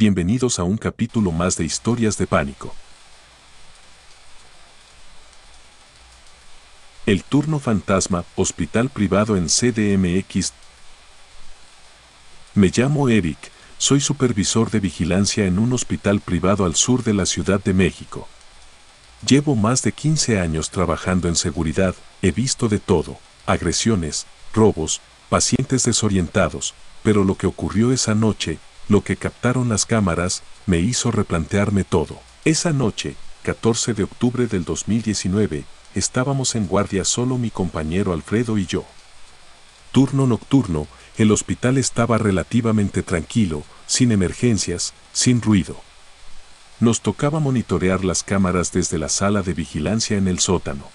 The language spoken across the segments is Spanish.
Bienvenidos a un capítulo más de Historias de Pánico. El turno fantasma, hospital privado en CDMX. Me llamo Eric, soy supervisor de vigilancia en un hospital privado al sur de la Ciudad de México. Llevo más de 15 años trabajando en seguridad, he visto de todo, agresiones, robos, pacientes desorientados, pero lo que ocurrió esa noche, lo que captaron las cámaras, me hizo replantearme todo. Esa noche, 14 de octubre del 2019, estábamos en guardia solo mi compañero Alfredo y yo. Turno nocturno, el hospital estaba relativamente tranquilo, sin emergencias, sin ruido. Nos tocaba monitorear las cámaras desde la sala de vigilancia en el sótano.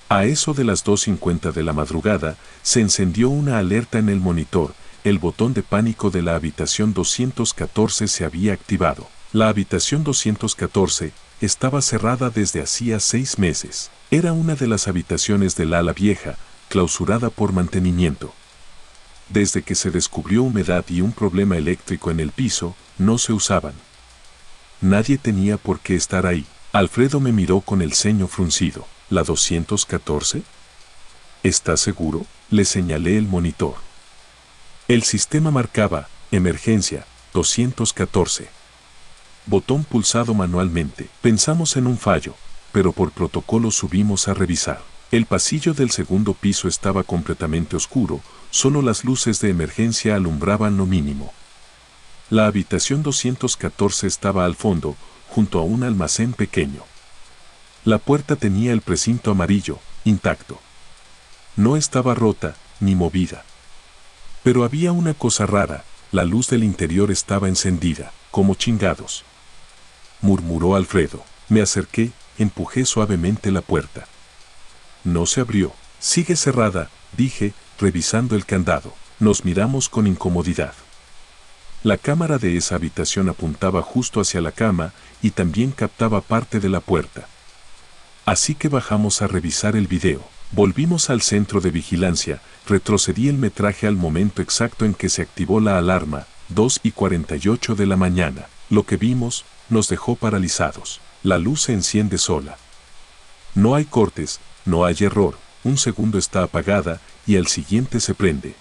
A eso de las 2:50 de la madrugada, se encendió una alerta en el monitor. El botón de pánico de la habitación 214 se había activado. La habitación 214 estaba cerrada desde hacía 6 meses. Era una de las habitaciones del ala vieja, clausurada por mantenimiento. Desde que se descubrió humedad y un problema eléctrico en el piso, no se usaban. Nadie tenía por qué estar ahí. Alfredo me miró con el ceño fruncido. ¿La 214? ¿Estás seguro? Le señalé el monitor. El sistema marcaba, emergencia, 214. Botón pulsado manualmente. Pensamos en un fallo, pero por protocolo subimos a revisar. El pasillo del segundo piso estaba completamente oscuro, solo las luces de emergencia alumbraban lo mínimo. La habitación 214 estaba al fondo, junto a un almacén pequeño. La puerta tenía el precinto amarillo, intacto. No estaba rota, ni movida. Pero había una cosa rara, la luz del interior estaba encendida, como chingados. Murmuró Alfredo. Me acerqué, empujé suavemente la puerta. No se abrió. Sigue cerrada, dije, revisando el candado. Nos miramos con incomodidad. La cámara de esa habitación apuntaba justo hacia la cama y también captaba parte de la puerta. Así que bajamos a revisar el video. Volvimos al centro de vigilancia, retrocedí el metraje al momento exacto en que se activó la alarma, 2:48 de la mañana. Lo que vimos nos dejó paralizados. La luz se enciende sola. No hay cortes, no hay error, un segundo está apagada y al siguiente se prende.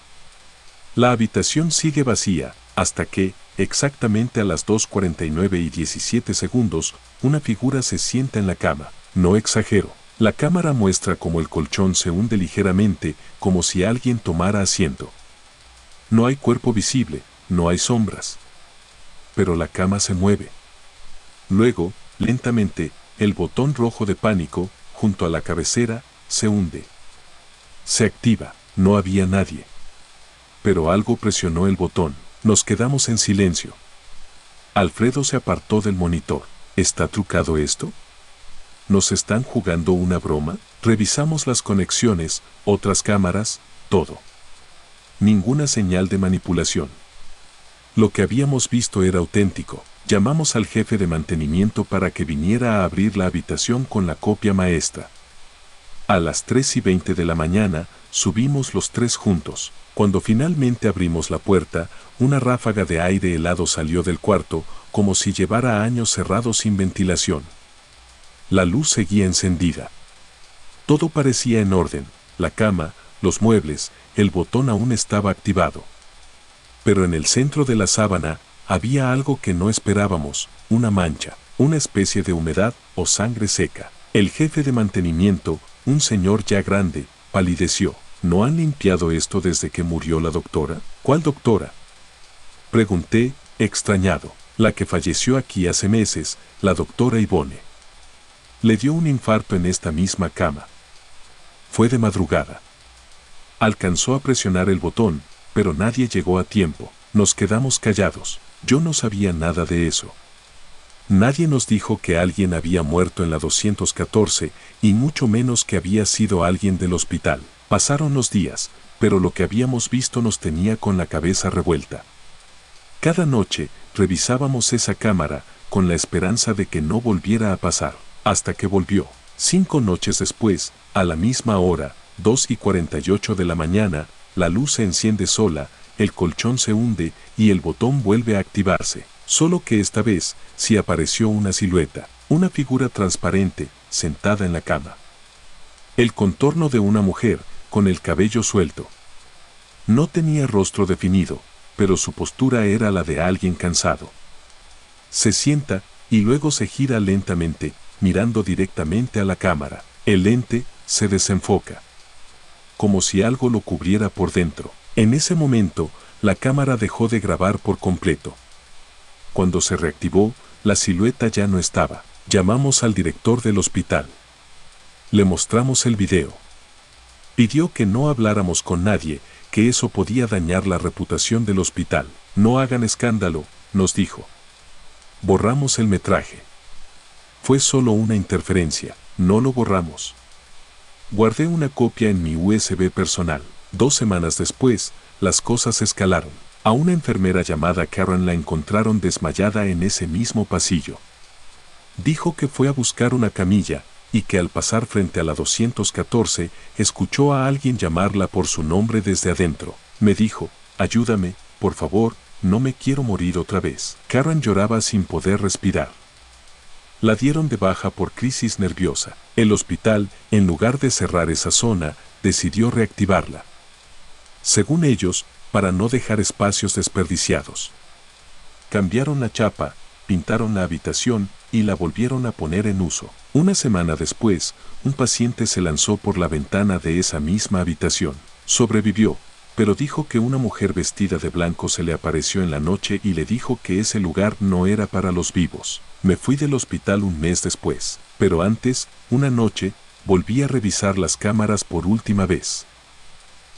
La habitación sigue vacía, hasta que, exactamente a las 2:49:17, una figura se sienta en la cama. No exagero. La cámara muestra cómo el colchón se hunde ligeramente, como si alguien tomara asiento. No hay cuerpo visible, no hay sombras. Pero la cama se mueve. Luego, lentamente, el botón rojo de pánico, junto a la cabecera, se hunde. Se activa, no había nadie. Pero algo presionó el botón. Nos quedamos en silencio. Alfredo se apartó del monitor. ¿Está trucado esto? ¿Nos están jugando una broma? Revisamos las conexiones, otras cámaras, todo. Ninguna señal de manipulación. Lo que habíamos visto era auténtico. Llamamos al jefe de mantenimiento para que viniera a abrir la habitación con la copia maestra. A las 3:20 de la mañana, subimos los tres juntos. Cuando finalmente abrimos la puerta, una ráfaga de aire helado salió del cuarto, como si llevara años cerrado sin ventilación. La luz seguía encendida. Todo parecía en orden, la cama, los muebles, el botón aún estaba activado. Pero en el centro de la sábana, había algo que no esperábamos, una mancha, una especie de humedad o sangre seca. El jefe de mantenimiento, un señor ya grande, palideció. ¿No han limpiado esto desde que murió la doctora? ¿Cuál doctora? Pregunté, extrañado. La que falleció aquí hace meses, la doctora Ivone. Le dio un infarto en esta misma cama. Fue de madrugada. Alcanzó a presionar el botón, pero nadie llegó a tiempo. Nos quedamos callados. Yo no sabía nada de eso. Nadie nos dijo que alguien había muerto en la 214, y mucho menos que había sido alguien del hospital. Pasaron los días, pero lo que habíamos visto nos tenía con la cabeza revuelta. Cada noche, revisábamos esa cámara, con la esperanza de que no volviera a pasar. Hasta que volvió. 5 noches después, a la misma hora, 2:48 de la mañana, la luz se enciende sola, el colchón se hunde y el botón vuelve a activarse. Solo que esta vez sí apareció una silueta, una figura transparente, sentada en la cama. El contorno de una mujer, con el cabello suelto. No tenía rostro definido, pero su postura era la de alguien cansado. Se sienta y luego se gira lentamente, mirando directamente a la cámara. El lente se desenfoca, como si algo lo cubriera por dentro. En ese momento, la cámara dejó de grabar por completo. Cuando se reactivó, la silueta ya no estaba. Llamamos al director del hospital. Le mostramos el video. Pidió que no habláramos con nadie, que eso podía dañar la reputación del hospital. No hagan escándalo, nos dijo. Borramos el metraje. Fue solo una interferencia, no lo borramos. Guardé una copia en mi USB personal. 2 semanas después, las cosas escalaron. A una enfermera llamada Karen la encontraron desmayada en ese mismo pasillo. Dijo que fue a buscar una camilla y que al pasar frente a la 214 escuchó a alguien llamarla por su nombre desde adentro. Me dijo, ayúdame, por favor, no me quiero morir otra vez. Karen lloraba sin poder respirar. La dieron de baja por crisis nerviosa. El hospital, en lugar de cerrar esa zona, decidió reactivarla. Según ellos, para no dejar espacios desperdiciados. Cambiaron la chapa, pintaron la habitación y la volvieron a poner en uso. Una semana después, un paciente se lanzó por la ventana de esa misma habitación. Sobrevivió, pero dijo que una mujer vestida de blanco se le apareció en la noche y le dijo que ese lugar no era para los vivos. Me fui del hospital un mes después, pero antes, una noche, volví a revisar las cámaras por última vez.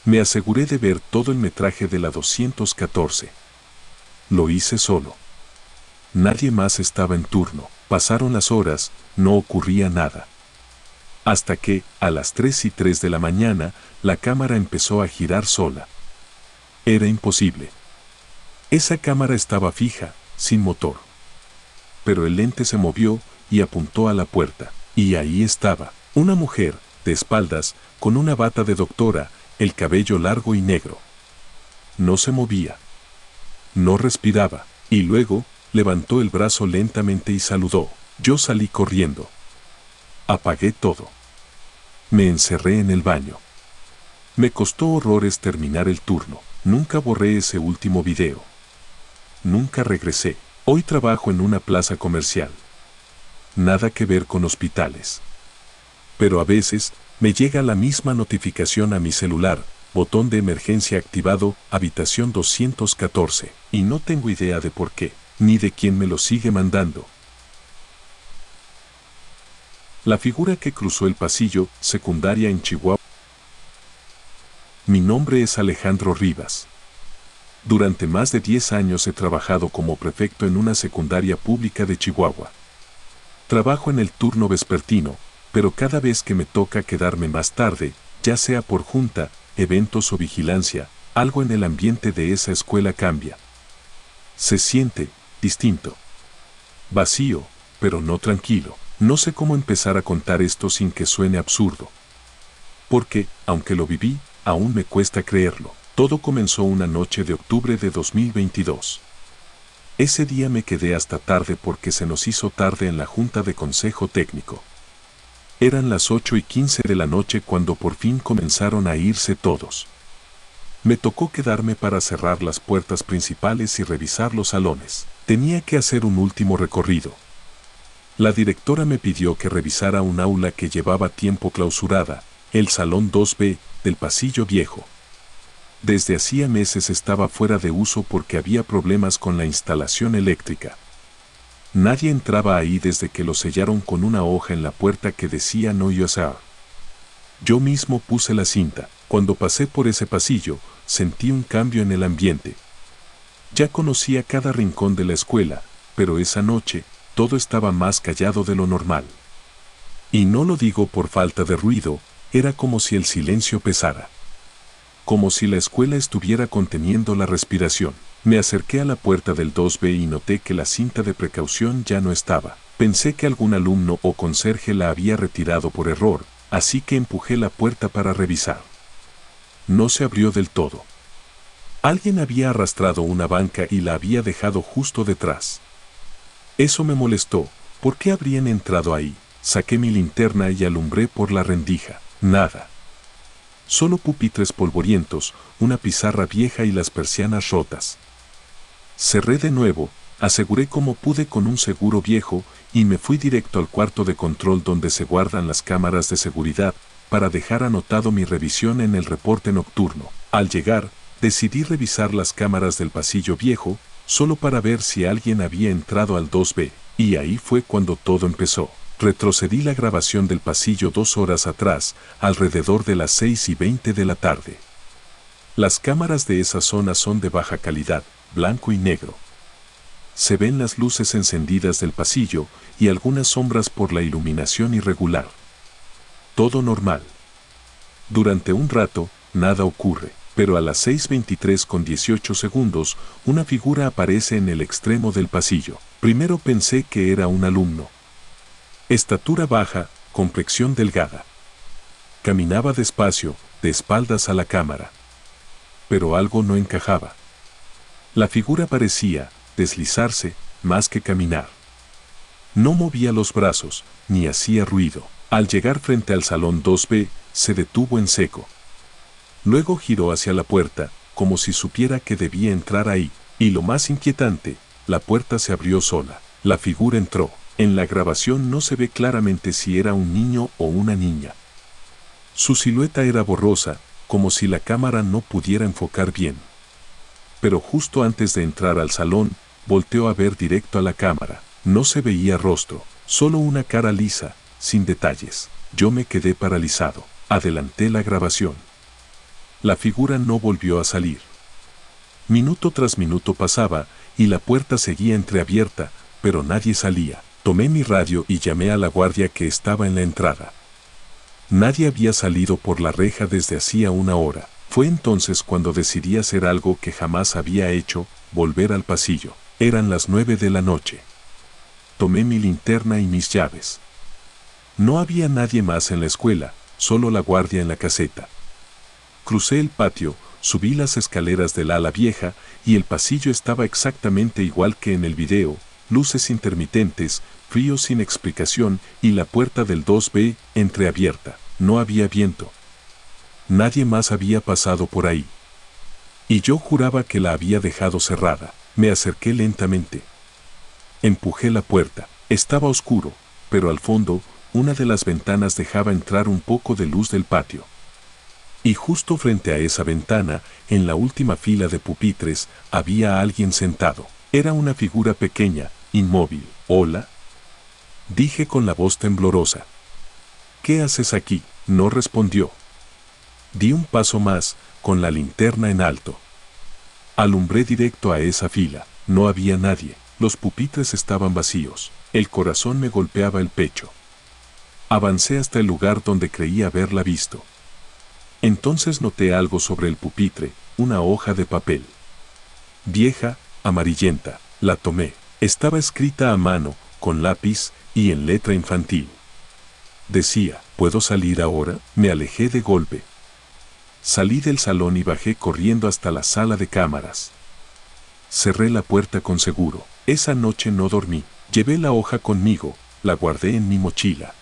Me aseguré de ver todo el metraje de la 214. Lo hice solo. Nadie más estaba en turno. Pasaron las horas, no ocurría nada. Hasta que, a las 3:03 de la mañana, la cámara empezó a girar sola. Era imposible. Esa cámara estaba fija, sin motor. Pero el lente se movió y apuntó a la puerta. Y ahí estaba, una mujer, de espaldas, con una bata de doctora, el cabello largo y negro. No se movía. No respiraba. Y luego, levantó el brazo lentamente y saludó. Yo salí corriendo. Apagué todo. Me encerré en el baño. Me costó horrores terminar el turno. Nunca borré ese último video. Nunca regresé. Hoy trabajo en una plaza comercial. Nada que ver con hospitales. Pero a veces, me llega la misma notificación a mi celular, botón de emergencia activado, habitación 214, y no tengo idea de por qué, ni de quién me lo sigue mandando. La figura que cruzó el pasillo, secundaria en Chihuahua. Mi nombre es Alejandro Rivas. Durante más de 10 años he trabajado como prefecto en una secundaria pública de Chihuahua. Trabajo en el turno vespertino, pero cada vez que me toca quedarme más tarde, ya sea por junta, eventos o vigilancia, algo en el ambiente de esa escuela cambia. Se siente distinto. Vacío, pero no tranquilo. No sé cómo empezar a contar esto sin que suene absurdo. Porque, aunque lo viví, aún me cuesta creerlo. Todo comenzó una noche de octubre de 2022. Ese día me quedé hasta tarde porque se nos hizo tarde en la junta de consejo técnico. Eran las 8:15 de la noche cuando por fin comenzaron a irse todos. Me tocó quedarme para cerrar las puertas principales y revisar los salones. Tenía que hacer un último recorrido. La directora me pidió que revisara un aula que llevaba tiempo clausurada, el Salón 2B, del Pasillo Viejo. Desde hacía meses estaba fuera de uso porque había problemas con la instalación eléctrica. Nadie entraba ahí desde que lo sellaron con una hoja en la puerta que decía no usar. Yo mismo puse la cinta. Cuando pasé por ese pasillo, sentí un cambio en el ambiente. Ya conocía cada rincón de la escuela, pero esa noche, todo estaba más callado de lo normal. Y no lo digo por falta de ruido, era como si el silencio pesara. Como si la escuela estuviera conteniendo la respiración. Me acerqué a la puerta del 2B y noté que la cinta de precaución ya no estaba. Pensé que algún alumno o conserje la había retirado por error, así que empujé la puerta para revisar. No se abrió del todo. Alguien había arrastrado una banca y la había dejado justo detrás. Eso me molestó. ¿Por qué habrían entrado ahí? Saqué mi linterna y alumbré por la rendija. Nada. Solo pupitres polvorientos, una pizarra vieja y las persianas rotas. Cerré de nuevo, aseguré como pude con un seguro viejo y me fui directo al cuarto de control donde se guardan las cámaras de seguridad para dejar anotado mi revisión en el reporte nocturno. Al llegar, decidí revisar las cámaras del pasillo viejo, solo para ver si alguien había entrado al 2B, y ahí fue cuando todo empezó. Retrocedí la grabación del pasillo 2 horas atrás, alrededor de las 6:20 de la tarde. Las cámaras de esa zona son de baja calidad, blanco y negro. Se ven las luces encendidas del pasillo y algunas sombras por la iluminación irregular. Todo normal. Durante un rato, nada ocurre, pero a las 6:23:18 una figura aparece en el extremo del pasillo. Primero pensé que era un alumno. Estatura baja, complexión delgada. Caminaba despacio, de espaldas a la cámara. Pero algo no encajaba. La figura parecía deslizarse más que caminar. No movía los brazos, ni hacía ruido. Al llegar frente al salón 2B, se detuvo en seco. Luego giró hacia la puerta, como si supiera que debía entrar ahí, y lo más inquietante, la puerta se abrió sola. La figura entró. En la grabación no se ve claramente si era un niño o una niña. Su silueta era borrosa, como si la cámara no pudiera enfocar bien. Pero justo antes de entrar al salón, volteó a ver directo a la cámara. No se veía rostro, solo una cara lisa, sin detalles. Yo me quedé paralizado. Adelanté la grabación. La figura no volvió a salir. Minuto tras minuto pasaba, y la puerta seguía entreabierta, pero nadie salía. Tomé mi radio y llamé a la guardia que estaba en la entrada. Nadie había salido por la reja desde hacía una hora. Fue entonces cuando decidí hacer algo que jamás había hecho, volver al pasillo. Eran las 9 de la noche. Tomé mi linterna y mis llaves. No había nadie más en la escuela, solo la guardia en la caseta. Crucé el patio, subí las escaleras del ala vieja y el pasillo estaba exactamente igual que en el video, luces intermitentes, frío sin explicación y la puerta del 2B entreabierta. No había viento. Nadie más había pasado por ahí. Y yo juraba que la había dejado cerrada. Me acerqué lentamente. Empujé la puerta. Estaba oscuro, pero al fondo, una de las ventanas dejaba entrar un poco de luz del patio. Y justo frente a esa ventana, en la última fila de pupitres, había alguien sentado. Era una figura pequeña, inmóvil. «Hola», dije con la voz temblorosa. «¿Qué haces aquí?». No respondió. Di un paso más, con la linterna en alto. Alumbré directo a esa fila. No había nadie. Los pupitres estaban vacíos. El corazón me golpeaba el pecho. Avancé hasta el lugar donde creía haberla visto. Entonces noté algo sobre el pupitre, una hoja de papel. Vieja, amarillenta. La tomé. Estaba escrita a mano, con lápiz y en letra infantil. Decía, ¿puedo salir ahora? Me alejé de golpe. Salí del salón y bajé corriendo hasta la sala de cámaras. Cerré la puerta con seguro. Esa noche no dormí. Llevé la hoja conmigo, la guardé en mi mochila.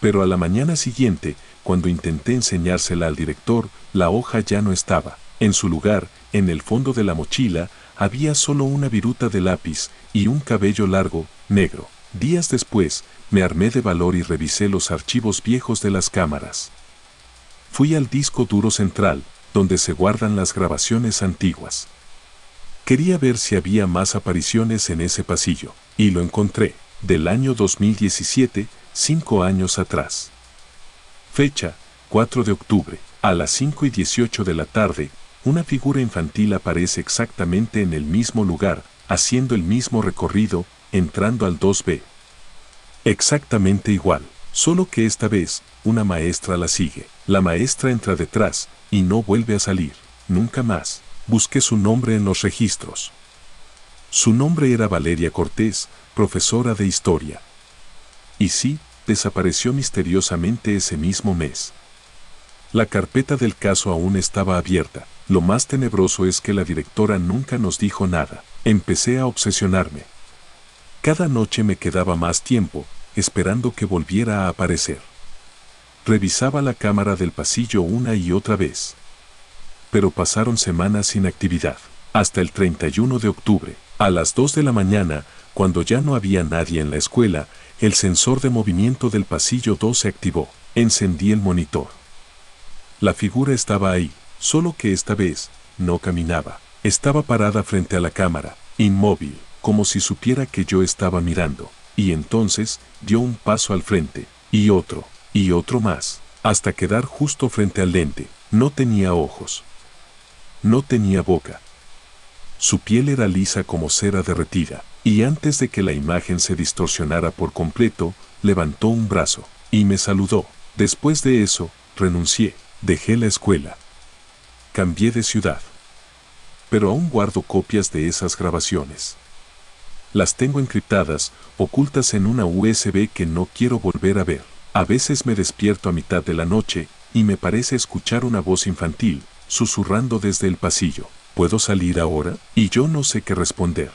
Pero a la mañana siguiente, cuando intenté enseñársela al director, la hoja ya no estaba. En su lugar, en el fondo de la mochila, había solo una viruta de lápiz y un cabello largo, negro. Días después, me armé de valor y revisé los archivos viejos de las cámaras. Fui al disco duro central, donde se guardan las grabaciones antiguas. Quería ver si había más apariciones en ese pasillo, y lo encontré, del año 2017, 5 años atrás. Fecha, 4 de octubre, a las 5:18 de la tarde, una figura infantil aparece exactamente en el mismo lugar, haciendo el mismo recorrido, entrando al 2B. Exactamente igual, solo que esta vez, una maestra la sigue. La maestra entra detrás, y no vuelve a salir, nunca más. Busqué su nombre en los registros. Su nombre era Valeria Cortés, profesora de historia. Y sí, desapareció misteriosamente ese mismo mes. La carpeta del caso aún estaba abierta, Lo más tenebroso es que la directora nunca nos dijo nada. Empecé a obsesionarme. Cada noche me quedaba más tiempo, esperando que volviera a aparecer. Revisaba la cámara del pasillo una y otra vez. Pero pasaron semanas sin actividad. Hasta el 31 de octubre, a las 2 de la mañana, cuando ya no había nadie en la escuela, el sensor de movimiento del pasillo 2 se activó. Encendí el monitor. La figura estaba ahí, solo que esta vez no caminaba. Estaba parada frente a la cámara, inmóvil, como si supiera que yo estaba mirando. Y entonces dio un paso al frente, y otro más, hasta quedar justo frente al lente. No tenía ojos. No tenía boca. Su piel era lisa como cera derretida, y antes de que la imagen se distorsionara por completo, levantó un brazo y me saludó. Después de eso, renuncié, dejé la escuela. Cambié de ciudad. Pero aún guardo copias de esas grabaciones. Las tengo encriptadas, ocultas en una USB que no quiero volver a ver. A veces me despierto a mitad de la noche y me parece escuchar una voz infantil, susurrando desde el pasillo. ¿Puedo salir ahora? Y yo no sé qué responder.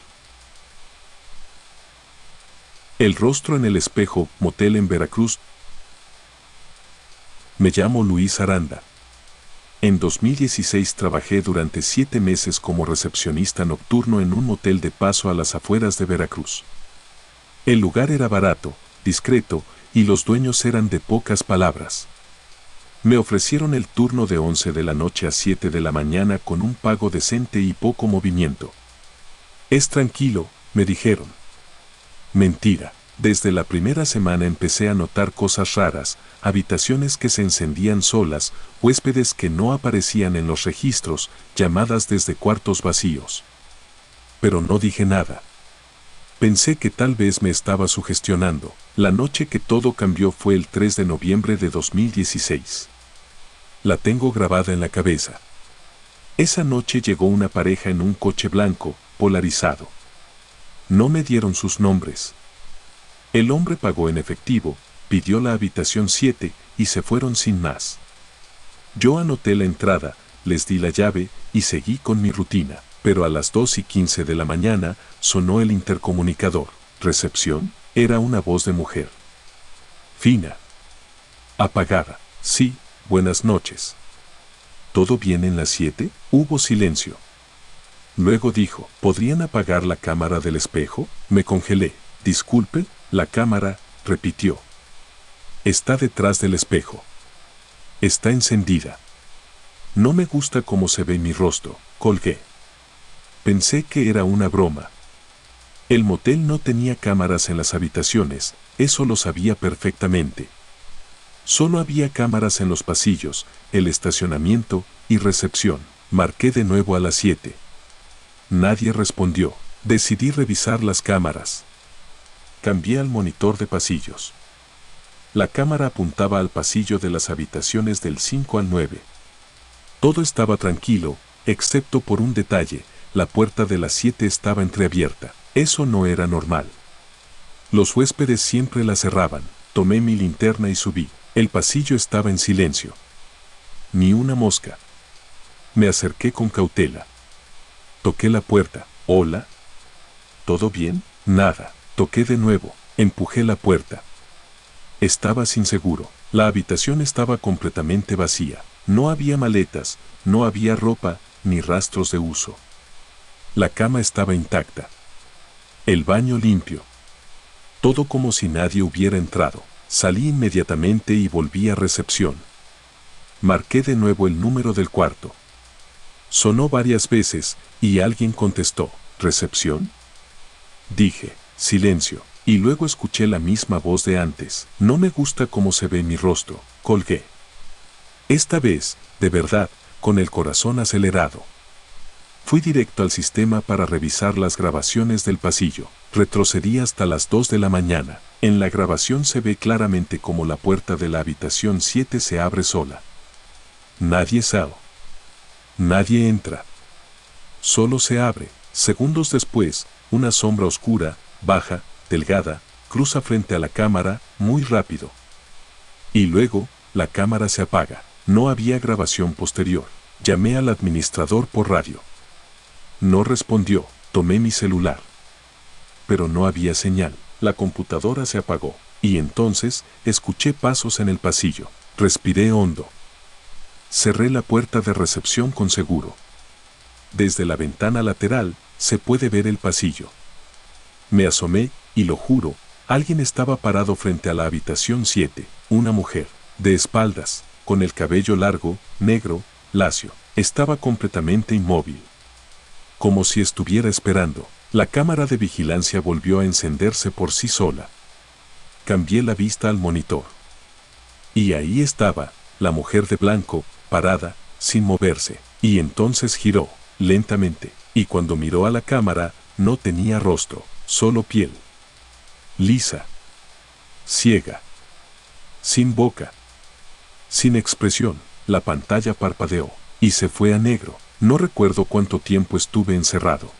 El rostro en el espejo, motel en Veracruz. Me llamo Luis Aranda. En 2016 trabajé durante 7 meses como recepcionista nocturno en un motel de paso a las afueras de Veracruz. El lugar era barato, discreto, y los dueños eran de pocas palabras. Me ofrecieron el turno de 11 de la noche a 7 de la mañana con un pago decente y poco movimiento. Es tranquilo, me dijeron. Mentira. Desde la primera semana empecé a notar cosas raras, habitaciones que se encendían solas, huéspedes que no aparecían en los registros, llamadas desde cuartos vacíos. Pero no dije nada. Pensé que tal vez me estaba sugestionando. La noche que todo cambió fue el 3 de noviembre de 2016. La tengo grabada en la cabeza. Esa noche llegó una pareja en un coche blanco, polarizado. No me dieron sus nombres. El hombre pagó en efectivo, pidió la habitación 7 y se fueron sin más. Yo anoté la entrada, les di la llave y seguí con mi rutina. Pero a las 2:15 de la mañana sonó el intercomunicador. ¿Recepción? Era una voz de mujer. Fina. Apagada. Sí, buenas noches. ¿Todo bien en las 7? Hubo silencio. Luego dijo, ¿podrían apagar la cámara del espejo? Me congelé. Disculpe, la cámara, repitió. Está detrás del espejo. Está encendida. No me gusta cómo se ve mi rostro, colgué. Pensé que era una broma. El motel no tenía cámaras en las habitaciones, eso lo sabía perfectamente. Solo había cámaras en los pasillos, el estacionamiento y recepción. Marqué de nuevo a las 7. Nadie respondió. Decidí revisar las cámaras. Cambié al monitor de pasillos. La cámara apuntaba al pasillo de las habitaciones del 5 al 9. Todo estaba tranquilo, excepto por un detalle. La puerta de las 7 estaba entreabierta. Eso no era normal. Los huéspedes siempre la cerraban. Tomé mi linterna y subí. El pasillo estaba en silencio. Ni una mosca. Me acerqué con cautela. Toqué la puerta. ¿Hola? ¿Todo bien? Nada. Toqué de nuevo. Empujé la puerta. Estaba inseguro. La habitación estaba completamente vacía. No había maletas, no había ropa, ni rastros de uso. La cama estaba intacta. El baño limpio. Todo como si nadie hubiera entrado. Salí inmediatamente y volví a recepción. Marqué de nuevo el número del cuarto. Sonó varias veces y alguien contestó. ¿Recepción? Dije, silencio, y luego escuché la misma voz de antes. No me gusta cómo se ve mi rostro, colgué. Esta vez, de verdad, con el corazón acelerado. Fui directo al sistema para revisar las grabaciones del pasillo. Retrocedí hasta las 2 de la mañana. En la grabación se ve claramente cómo la puerta de la habitación 7 se abre sola. Nadie sale. Nadie entra. Solo se abre. Segundos después, una sombra oscura, baja, delgada, cruza frente a la cámara, muy rápido. Y luego, la cámara se apaga. No había grabación posterior. Llamé al administrador por radio. No respondió. Tomé mi celular. Pero no había señal. La computadora se apagó. Y entonces escuché pasos en el pasillo. Respiré hondo. Cerré la puerta de recepción con seguro. Desde la ventana lateral se puede ver el pasillo. Me asomé y lo juro, alguien estaba parado frente a la habitación 7, una mujer, de espaldas, con el cabello largo, negro, lacio. Estaba completamente inmóvil. Como si estuviera esperando. La cámara de vigilancia volvió a encenderse por sí sola. Cambié la vista al monitor. Y ahí estaba, la mujer de blanco, parada, sin moverse. Y entonces giró, lentamente, y cuando miró a la cámara, no tenía rostro, solo piel. Lisa. Ciega. Sin boca. Sin expresión. La pantalla parpadeó, y se fue a negro. No recuerdo cuánto tiempo estuve encerrado.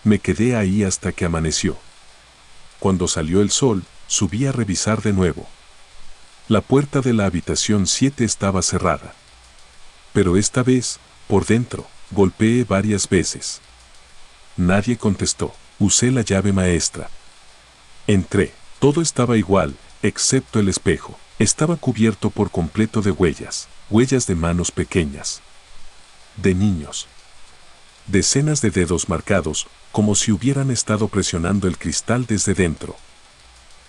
Me quedé ahí hasta que amaneció. Cuando salió el sol, subí a revisar de nuevo. La puerta de la habitación 7 estaba cerrada. Pero esta vez, por dentro, golpeé varias veces. Nadie contestó. Usé la llave maestra. Entré. Todo estaba igual, excepto el espejo. Estaba cubierto por completo de huellas. Huellas de manos pequeñas. De niños. Decenas de dedos marcados, como si hubieran estado presionando el cristal desde dentro.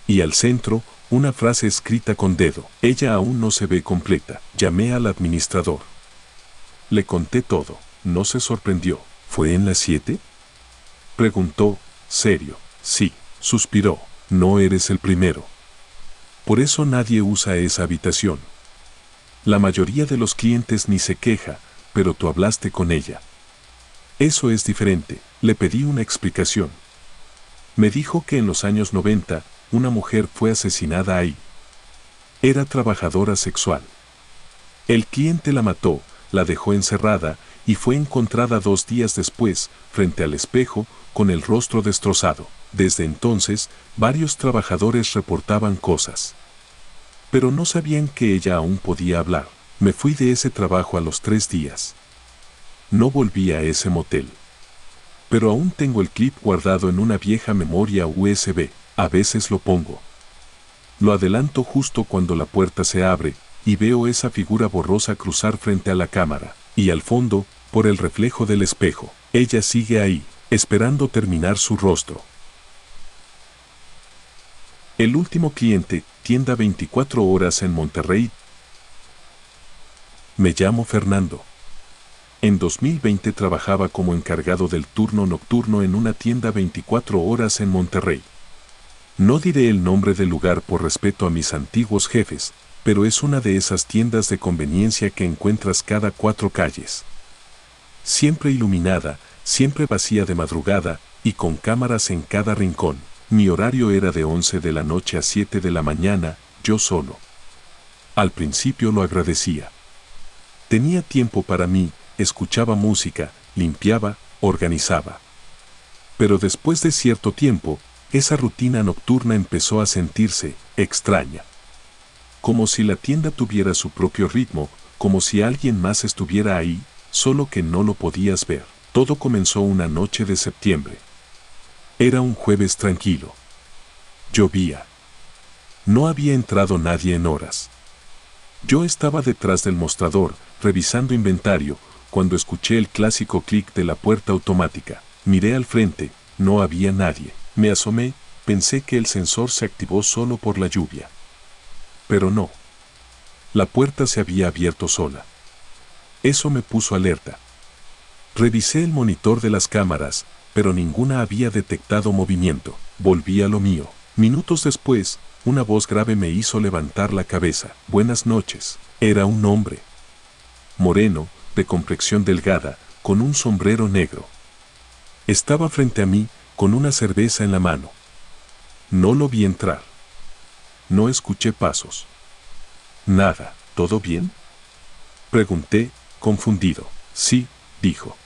Y al centro, una frase escrita con dedo. Ella aún no se ve completa. Llamé al administrador. Le conté todo. No se sorprendió. ¿Fue en las 7? Preguntó, serio. Sí, suspiró. No eres el primero. Por eso nadie usa esa habitación. La mayoría de los clientes ni se queja, pero tú hablaste con ella. Eso es diferente. Le pedí una explicación. Me dijo que en los años 90, una mujer fue asesinada ahí. Era trabajadora sexual. El cliente la mató, la dejó encerrada y fue encontrada 2 días después, frente al espejo, con el rostro destrozado. Desde entonces, varios trabajadores reportaban cosas. Pero no sabían que ella aún podía hablar. Me fui de ese trabajo a los 3 días. No volví a ese motel. Pero aún tengo el clip guardado en una vieja memoria USB. A veces lo pongo. Lo adelanto justo cuando la puerta se abre, y veo esa figura borrosa cruzar frente a la cámara. Y al fondo, por el reflejo del espejo, ella sigue ahí, esperando terminar su rostro. El último cliente, tienda 24 horas en Monterrey. Me llamo Fernando. En 2020 trabajaba como encargado del turno nocturno en una tienda 24 horas en Monterrey. No diré el nombre del lugar por respeto a mis antiguos jefes, pero es una de esas tiendas de conveniencia que encuentras cada 4 calles. Siempre iluminada, siempre vacía de madrugada, y con cámaras en cada rincón. Mi horario era de 11 de la noche a 7 de la mañana, yo solo. Al principio lo agradecía. Tenía tiempo para mí, escuchaba música, limpiaba, organizaba. Pero después de cierto tiempo, esa rutina nocturna empezó a sentirse extraña. Como si la tienda tuviera su propio ritmo, como si alguien más estuviera ahí, solo que no lo podías ver. Todo comenzó una noche de septiembre. Era un jueves tranquilo. Llovía. No había entrado nadie en horas. Yo estaba detrás del mostrador, revisando inventario, cuando escuché el clásico clic de la puerta automática. Miré al frente, no había nadie. Me asomé, pensé que el sensor se activó solo por la lluvia. Pero no. La puerta se había abierto sola. Eso me puso alerta. Revisé el monitor de las cámaras, pero ninguna había detectado movimiento. Volví a lo mío. Minutos después, una voz grave me hizo levantar la cabeza. Buenas noches. Era un hombre. Moreno, de complexión delgada, con un sombrero negro. Estaba frente a mí, con una cerveza en la mano. No lo vi entrar. No escuché pasos. Nada. ¿Todo bien? Pregunté, confundido. Sí, dijo.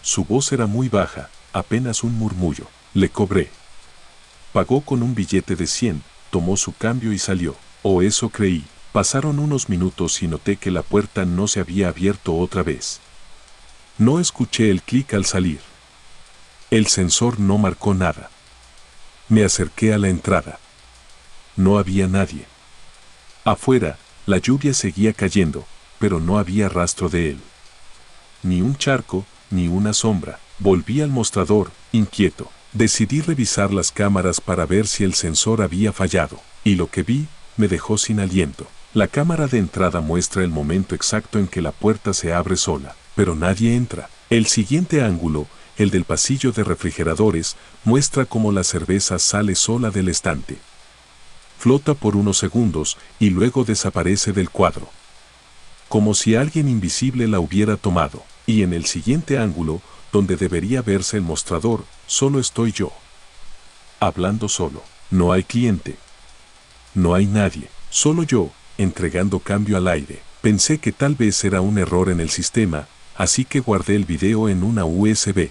Su voz era muy baja, apenas un murmullo. Le cobré. Pagó con un billete de 100, tomó su cambio y salió. O eso creí. Pasaron unos minutos y noté que la puerta no se había abierto otra vez. No escuché el clic al salir. El sensor no marcó nada. Me acerqué a la entrada. No había nadie. Afuera, la lluvia seguía cayendo, pero no había rastro de él. Ni un charco, ni una sombra. Volví al mostrador, inquieto. Decidí revisar las cámaras para ver si el sensor había fallado, y lo que vi me dejó sin aliento. La cámara de entrada muestra el momento exacto en que la puerta se abre sola, pero nadie entra. El siguiente ángulo, el del pasillo de refrigeradores, muestra cómo la cerveza sale sola del estante. Flota por unos segundos y luego desaparece del cuadro. Como si alguien invisible la hubiera tomado. Y en el siguiente ángulo, donde debería verse el mostrador, solo estoy yo. Hablando solo. No hay cliente. No hay nadie. Solo yo, entregando cambio al aire. Pensé que tal vez era un error en el sistema, así que guardé el video en una USB.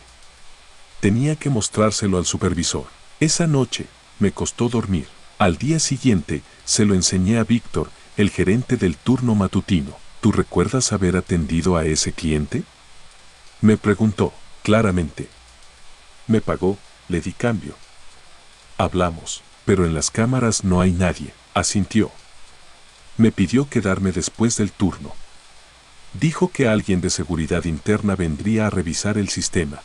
Tenía que mostrárselo al supervisor. Esa noche, me costó dormir. Al día siguiente, se lo enseñé a Víctor, el gerente del turno matutino. ¿Tú recuerdas haber atendido a ese cliente?, me preguntó, claramente. Me pagó, le di cambio. Hablamos, pero en las cámaras no hay nadie, asintió. Me pidió quedarme después del turno. Dijo que alguien de seguridad interna vendría a revisar el sistema.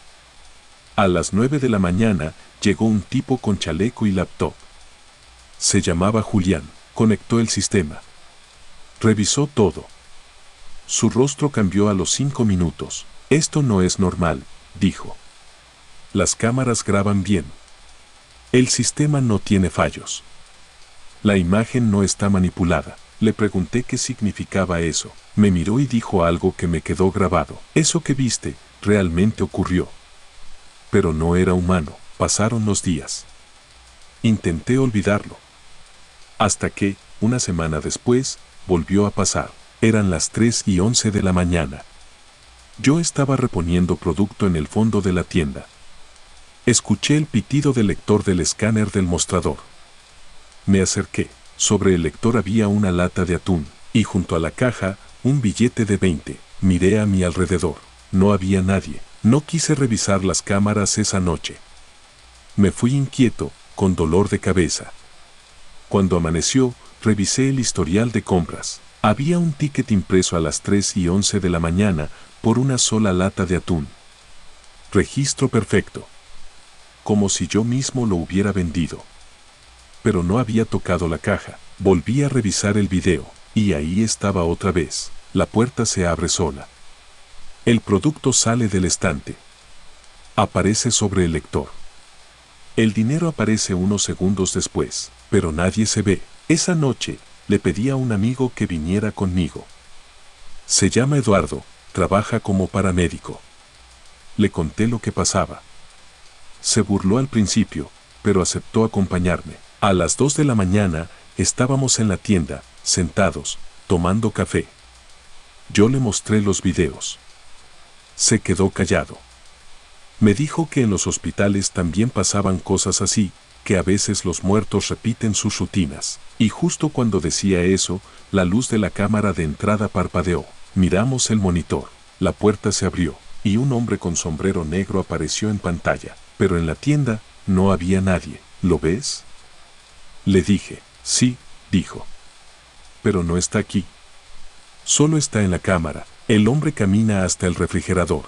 A las 9 de la mañana llegó un tipo con chaleco y laptop. Se llamaba Julián, conectó el sistema. Revisó todo. Su rostro cambió a los 5 minutos. Esto no es normal, dijo. Las cámaras graban bien. El sistema no tiene fallos. La imagen no está manipulada. Le pregunté qué significaba eso. Me miró y dijo algo que me quedó grabado. Eso que viste, realmente ocurrió. Pero no era humano. Pasaron los días. Intenté olvidarlo. Hasta que, una semana después, volvió a pasar. Eran las 3:11 de la mañana. Yo estaba reponiendo producto en el fondo de la tienda. Escuché el pitido del lector del escáner del mostrador. Me acerqué. Sobre el lector había una lata de atún, y junto a la caja, un billete de 20. Miré a mi alrededor. No había nadie. No quise revisar las cámaras esa noche. Me fui inquieto, con dolor de cabeza. Cuando amaneció, revisé el historial de compras. Había un ticket impreso a las 3:11 de la mañana por una sola lata de atún. Registro perfecto. Como si yo mismo lo hubiera vendido. Pero no había tocado la caja. Volví a revisar el video, y ahí estaba otra vez. La puerta se abre sola. El producto sale del estante. Aparece sobre el lector. El dinero aparece unos segundos después, pero nadie se ve. Esa noche, le pedí a un amigo que viniera conmigo. Se llama Eduardo, trabaja como paramédico. Le conté lo que pasaba. Se burló al principio, pero aceptó acompañarme. A las 2 de la mañana, estábamos en la tienda, sentados, tomando café. Yo le mostré los videos. Se quedó callado. Me dijo que en los hospitales también pasaban cosas así, que a veces los muertos repiten sus rutinas. Y justo cuando decía eso, la luz de la cámara de entrada parpadeó. Miramos el monitor. La puerta se abrió, y un hombre con sombrero negro apareció en pantalla. Pero en la tienda no había nadie. ¿Lo ves?, le dije. Sí, dijo. Pero no está aquí. Solo está en la cámara. El hombre camina hasta el refrigerador.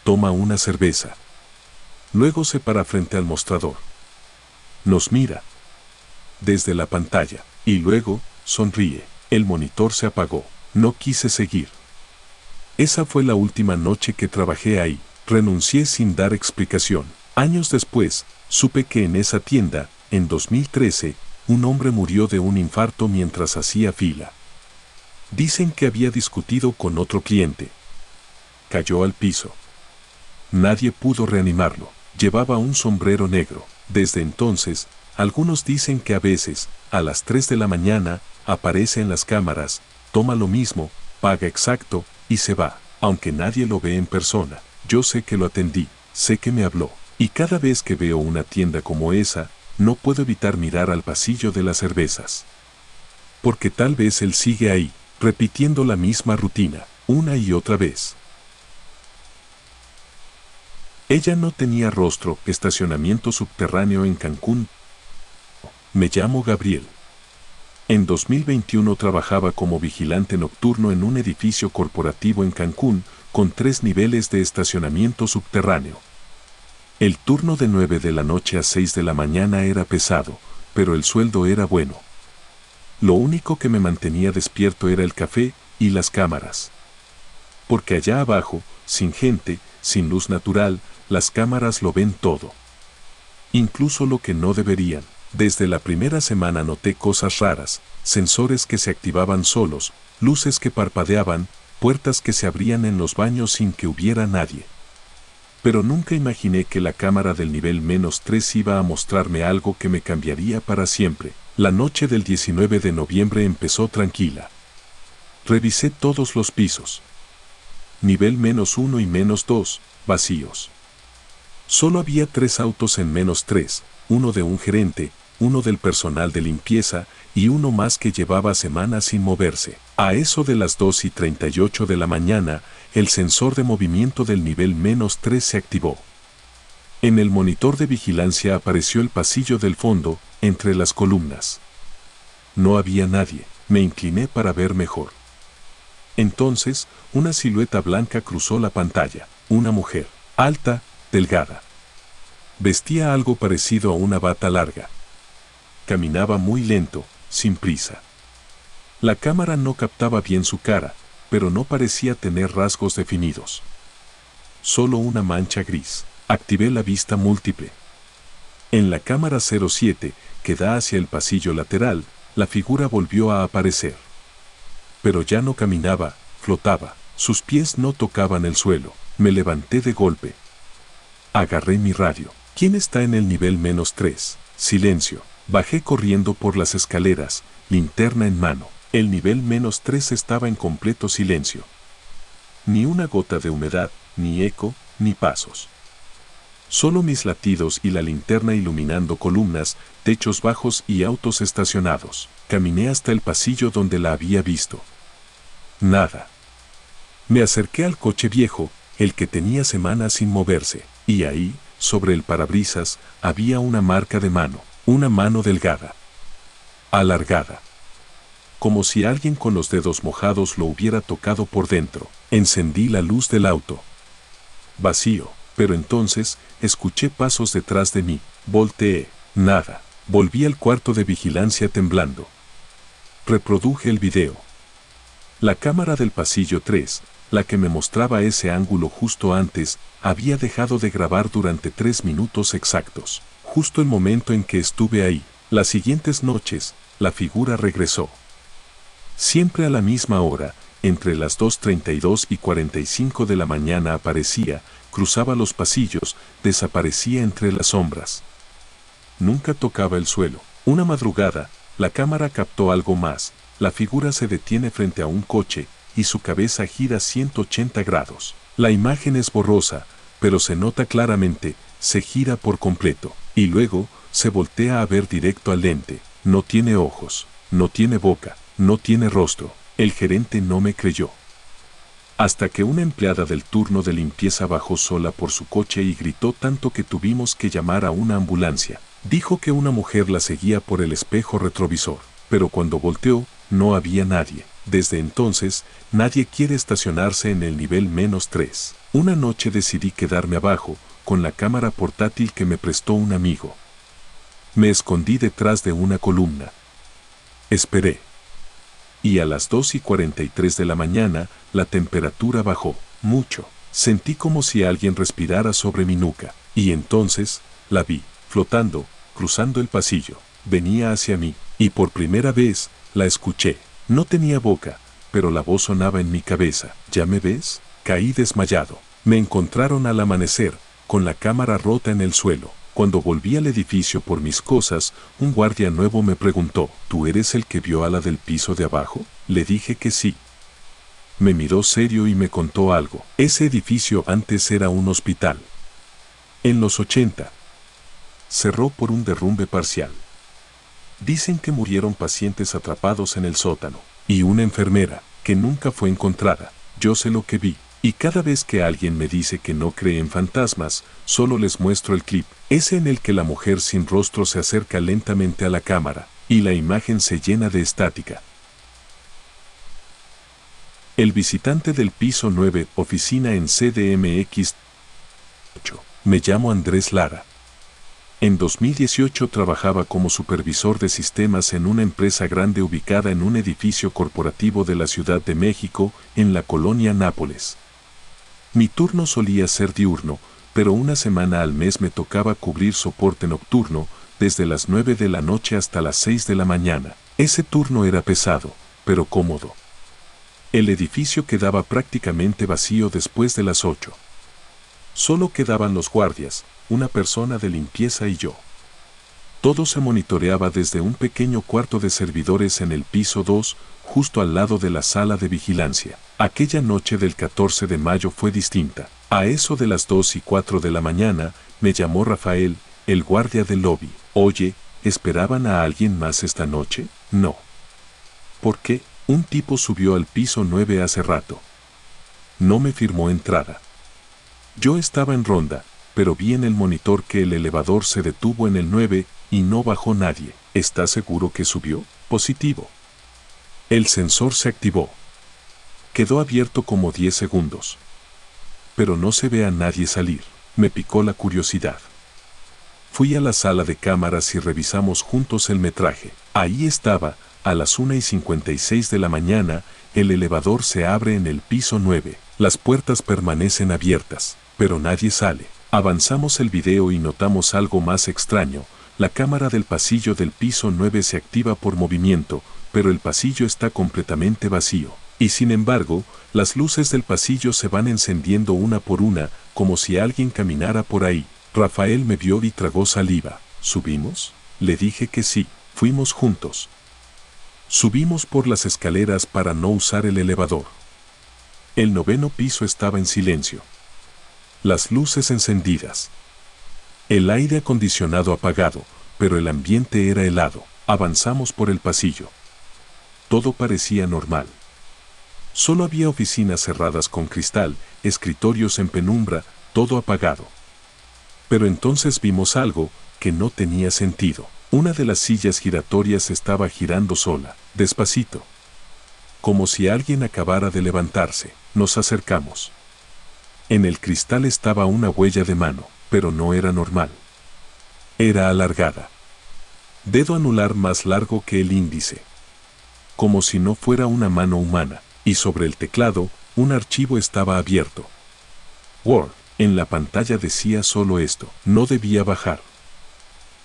Toma una cerveza. Luego se para frente al mostrador. Nos mira desde la pantalla, y luego sonríe. El monitor se apagó. No quise seguir. Esa fue la última noche que trabajé ahí. Renuncié sin dar explicación. Años después, supe que en esa tienda, en 2013, un hombre murió de un infarto mientras hacía fila. Dicen que había discutido con otro cliente. Cayó al piso. Nadie pudo reanimarlo. Llevaba un sombrero negro. Desde entonces, algunos dicen que a veces, a las 3 de la mañana, aparece en las cámaras, toma lo mismo, paga exacto, y se va. Aunque nadie lo ve en persona, yo sé que lo atendí, sé que me habló. Y cada vez que veo una tienda como esa, no puedo evitar mirar al pasillo de las cervezas. Porque tal vez él sigue ahí, repitiendo la misma rutina, una y otra vez. Ella no tenía rostro. Estacionamiento subterráneo en Cancún. Me llamo Gabriel. En 2021 trabajaba como vigilante nocturno en un edificio corporativo en Cancún, con 3 niveles de estacionamiento subterráneo. El turno de 9 de la noche a 6 de la mañana era pesado, pero el sueldo era bueno. Lo único que me mantenía despierto era el café y las cámaras. Porque allá abajo, sin gente, sin luz natural, las cámaras lo ven todo. Incluso lo que no deberían. Desde la primera semana noté cosas raras, sensores que se activaban solos, luces que parpadeaban, puertas que se abrían en los baños sin que hubiera nadie. Pero nunca imaginé que la cámara del nivel -3 iba a mostrarme algo que me cambiaría para siempre. La noche del 19 de noviembre empezó tranquila. Revisé todos los pisos. Nivel -1 y -2, vacíos. Solo había 3 autos en -3, uno de un gerente, uno del personal de limpieza y uno más que llevaba semanas sin moverse. A eso de las 2:38 de la mañana, el sensor de movimiento del nivel -3 se activó. En el monitor de vigilancia apareció el pasillo del fondo, entre las columnas. No había nadie. Me incliné para ver mejor. Entonces, una silueta blanca cruzó la pantalla. Una mujer, alta, delgada. Vestía algo parecido a una bata larga. Caminaba muy lento, sin prisa. La cámara no captaba bien su cara, pero no parecía tener rasgos definidos. Solo una mancha gris. Activé la vista múltiple. En la cámara 07, que da hacia el pasillo lateral, la figura volvió a aparecer. Pero ya no caminaba, flotaba. Sus pies no tocaban el suelo. Me levanté de golpe. Agarré mi radio. ¿Quién está en el nivel -3? Silencio. Bajé corriendo por las escaleras, linterna en mano. El nivel -3 estaba en completo silencio. Ni una gota de humedad, ni eco, ni pasos. Solo mis latidos y la linterna iluminando columnas, techos bajos y autos estacionados. Caminé hasta el pasillo donde la había visto. Nada. Me acerqué al coche viejo, el que tenía semanas sin moverse, y ahí, sobre el parabrisas, había una marca de mano, una mano delgada, alargada. Como si alguien con los dedos mojados lo hubiera tocado por dentro. Encendí la luz del auto. Vacío, pero entonces, escuché pasos detrás de mí. Volteé. Nada. Volví al cuarto de vigilancia temblando. Reproduje el video. La cámara del pasillo 3, la que me mostraba ese ángulo justo antes, había dejado de grabar durante 3 minutos exactos. Justo el momento en que estuve ahí. Las siguientes noches, la figura regresó. Siempre a la misma hora, entre las 2:32 y 45 de la mañana aparecía, cruzaba los pasillos, desaparecía entre las sombras. Nunca tocaba el suelo. Una madrugada, la cámara captó algo más. La figura se detiene frente a un coche, y su cabeza gira 180 grados. La imagen es borrosa, pero se nota claramente, se gira por completo. Y luego, se voltea a ver directo al lente. No tiene ojos, no tiene boca, no tiene rostro. El gerente no me creyó. Hasta que una empleada del turno de limpieza bajó sola por su coche y gritó tanto que tuvimos que llamar a una ambulancia. Dijo que una mujer la seguía por el espejo retrovisor, pero cuando volteó, no había nadie. Desde entonces, nadie quiere estacionarse en el nivel -3. Una noche decidí quedarme abajo, con la cámara portátil que me prestó un amigo. Me escondí detrás de una columna. Esperé. Y a las 2:43 de la mañana, la temperatura bajó, mucho. Sentí como si alguien respirara sobre mi nuca. Y entonces, la vi, flotando, cruzando el pasillo. Venía hacia mí, y por primera vez, la escuché. No tenía boca, pero la voz sonaba en mi cabeza. ¿Ya me ves? Caí desmayado. Me encontraron al amanecer, con la cámara rota en el suelo. Cuando volví al edificio por mis cosas, un guardia nuevo me preguntó, ¿tú eres el que vio a la del piso de abajo? Le dije que sí. Me miró serio y me contó algo. Ese edificio antes era un hospital. En los 80. Cerró por un derrumbe parcial. Dicen que murieron pacientes atrapados en el sótano, y una enfermera, que nunca fue encontrada. Yo sé lo que vi, y cada vez que alguien me dice que no cree en fantasmas, solo les muestro el clip, ese en el que la mujer sin rostro se acerca lentamente a la cámara, y la imagen se llena de estática. El visitante del piso 9, oficina en CDMX 8. Me llamo Andrés Lara. En 2018 trabajaba como supervisor de sistemas en una empresa grande ubicada en un edificio corporativo de la Ciudad de México, en la colonia Nápoles. Mi turno solía ser diurno, pero una semana al mes me tocaba cubrir soporte nocturno, desde las 9 de la noche hasta las 6 de la mañana. Ese turno era pesado, pero cómodo. El edificio quedaba prácticamente vacío después de las 8. Solo quedaban los guardias, una persona de limpieza y yo. Todo se monitoreaba desde un pequeño cuarto de servidores en el piso 2, justo al lado de la sala de vigilancia. Aquella noche del 14 de mayo fue distinta. A eso de las 2:04 de la mañana, me llamó Rafael, el guardia del lobby. Oye, ¿esperaban a alguien más esta noche? No. ¿Por qué? Un tipo subió al piso 9 hace rato. No me firmó entrada. Yo estaba en ronda, pero vi en el monitor que el elevador se detuvo en el 9 y no bajó nadie. ¿Estás seguro que subió? Positivo. El sensor se activó. Quedó abierto como 10 segundos. Pero no se ve a nadie salir. Me picó la curiosidad. Fui a la sala de cámaras y revisamos juntos el metraje. Ahí estaba. A las 1:56 de la mañana, el elevador se abre en el piso 9. Las puertas permanecen abiertas, pero nadie sale. Avanzamos el video y notamos algo más extraño. La cámara del pasillo del piso 9 se activa por movimiento, pero el pasillo está completamente vacío. Y sin embargo, las luces del pasillo se van encendiendo una por una, como si alguien caminara por ahí. Rafael me vio y tragó saliva. ¿Subimos? Le dije que sí. Fuimos juntos. Subimos por las escaleras para no usar el elevador. El 9º piso estaba en silencio. Las luces encendidas. El aire acondicionado apagado, pero el ambiente era helado. Avanzamos por el pasillo. Todo parecía normal. Solo había oficinas cerradas con cristal, escritorios en penumbra, todo apagado. Pero entonces vimos algo que no tenía sentido. Una de las sillas giratorias estaba girando sola, despacito. Como si alguien acabara de levantarse. Nos acercamos. En el cristal estaba una huella de mano, pero no era normal. Era alargada. Dedo anular más largo que el índice. Como si no fuera una mano humana, y sobre el teclado, un archivo estaba abierto. Word. En la pantalla decía solo esto. No debía bajar.